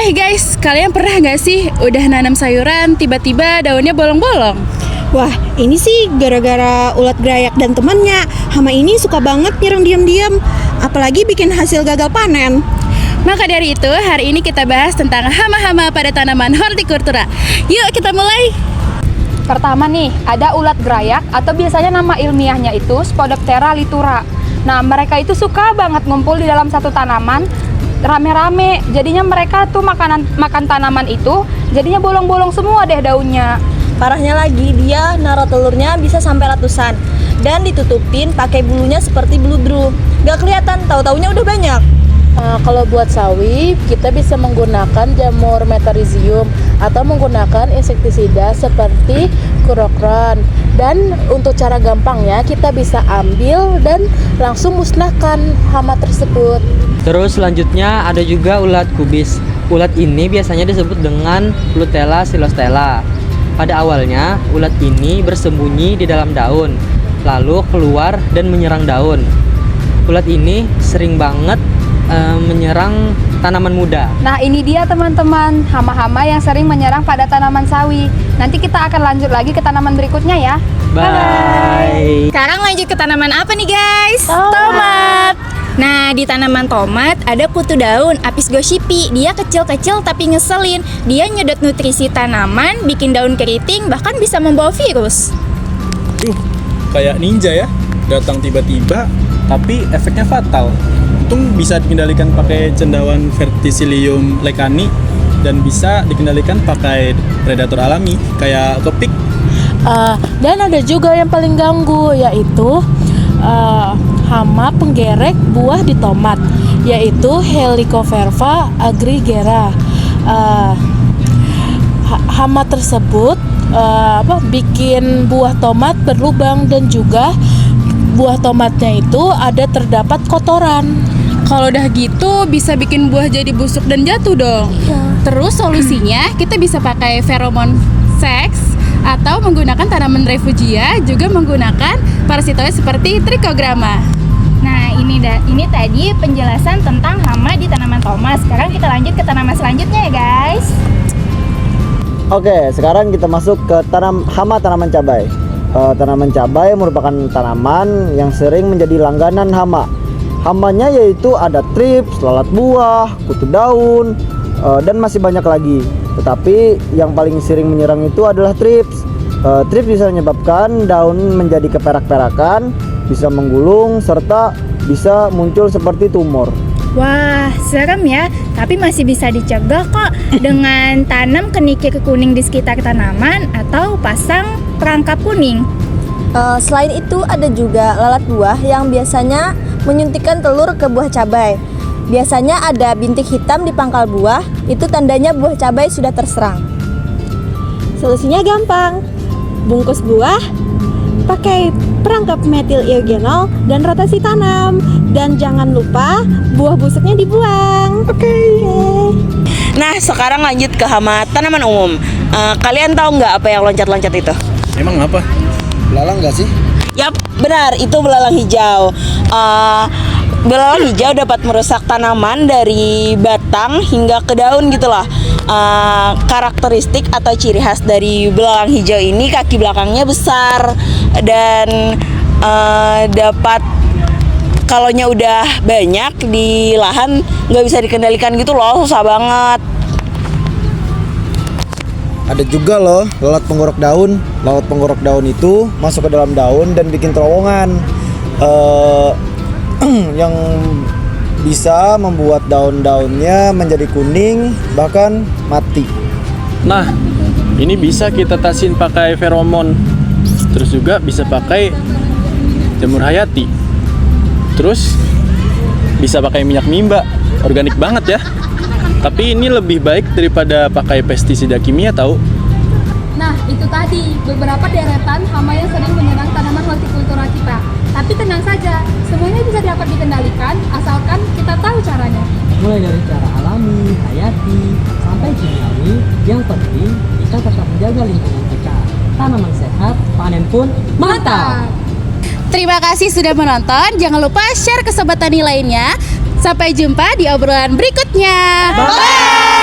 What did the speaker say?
Guys, kalian pernah nggak sih udah nanam sayuran tiba-tiba daunnya bolong-bolong? Wah, ini sih gara-gara ulat gerayak dan temannya. Hama ini suka banget nyerang diam-diam, apalagi bikin hasil gagal panen. Maka dari itu, hari ini kita bahas tentang hama-hama pada tanaman hortikultura. Yuk kita mulai. Pertama nih, ada ulat gerayak atau biasanya nama ilmiahnya itu Spodoptera litura. Nah, mereka itu suka banget ngumpul di dalam satu tanaman rame-rame. Jadinya mereka tuh makan tanaman itu, jadinya bolong-bolong semua deh daunnya. Parahnya lagi, dia naruh telurnya bisa sampai ratusan dan ditutupin pakai bulunya seperti bulu-bulu. Gak kelihatan, tahu-taunya udah banyak. Kalau buat sawi, kita bisa menggunakan jamur metarhizium atau menggunakan insektisida seperti kurokron. Dan untuk cara gampangnya, kita bisa ambil dan langsung musnahkan hama tersebut. Terus selanjutnya ada juga ulat kubis. Ulat ini biasanya disebut dengan Lutella silostella. Pada awalnya, ulat ini bersembunyi di dalam daun, lalu keluar dan menyerang daun. Ulat ini sering banget menyerang tanaman muda. Nah, ini dia teman-teman, hama-hama yang sering menyerang pada tanaman sawi. Nanti kita akan lanjut lagi ke tanaman berikutnya ya. Bye. Sekarang lanjut ke tanaman apa nih guys? Tomat. Nah, di tanaman tomat ada kutu daun Apis gossypi. Dia kecil-kecil tapi ngeselin. Dia nyedot nutrisi tanaman, bikin daun keriting, bahkan bisa membawa virus. Kayak ninja ya, datang tiba-tiba tapi efeknya fatal. Untung bisa dikendalikan pakai cendawan Verticillium lecani dan bisa dikendalikan pakai predator alami kayak kepik. Dan ada juga yang paling ganggu, yaitu hama penggerek buah di tomat, yaitu Helicoverpa agrigera. Hama tersebut bikin buah tomat berlubang dan juga buah tomatnya itu ada terdapat kotoran. Kalau udah gitu bisa bikin buah jadi busuk dan jatuh dong. Terus solusinya kita bisa pakai feromon seks atau menggunakan tanaman refugia, juga menggunakan parasitoid seperti Trichogramma. Nah, ini tadi penjelasan tentang hama di tanaman tomat. Sekarang kita lanjut ke tanaman selanjutnya ya guys. Oke, sekarang kita masuk ke hama tanaman cabai. Tanaman cabai merupakan tanaman yang sering menjadi langganan hama. Hamanya yaitu ada thrips, lalat buah, kutu daun, dan masih banyak lagi. Tetapi yang paling sering menyerang itu adalah thrips. Thrips bisa menyebabkan daun menjadi keperak-perakan, bisa menggulung, serta bisa muncul seperti tumor. Wah, serem ya, tapi masih bisa dicegah kok dengan tanam kenikir kuning di sekitar tanaman atau pasang perangkap kuning. Selain itu ada juga lalat buah yang biasanya menyuntikkan telur ke buah cabai. Biasanya ada bintik hitam di pangkal buah, itu tandanya buah cabai sudah terserang. Solusinya gampang, bungkus buah, pakai perangkap metil eugenol dan rotasi tanam. Dan jangan lupa buah busuknya dibuang. Oke. Nah, sekarang lanjut ke hama tanaman umum. Kalian tahu nggak apa yang loncat-loncat itu? Emang apa? Belalang nggak sih? Yap, benar, itu belalang hijau. Belalang hijau dapat merusak tanaman dari batang hingga ke daun gitu loh. Karakteristik atau ciri khas dari belalang hijau ini kaki belakangnya besar dan dapat kalaunya udah banyak di lahan nggak bisa dikendalikan gitu loh, susah banget. Ada juga loh lalat penggorok daun. Lalat penggorok daun itu masuk ke dalam daun dan bikin terowongan yang bisa membuat daun-daunnya menjadi kuning bahkan mati. Nah, ini bisa kita tasin pakai feromon. Terus juga bisa pakai jamur hayati. Terus bisa pakai minyak mimba, organik banget ya. Tapi ini lebih baik daripada pakai pestisida kimia tahu. Nah, itu tadi beberapa deretan hama yang sering menyerang tanaman hortikultura kita. Tapi tenang saja, semuanya bisa dapat dikendalikan asalkan kita tahu caranya. Mulai dari cara alami, hayati, sampai kimiawi, yang penting kita tetap menjaga lingkungan kita. Tanaman sehat, panen pun mantap. Terima kasih sudah menonton. Jangan lupa share ke sobat tani lainnya. Sampai jumpa di obrolan berikutnya. Bye.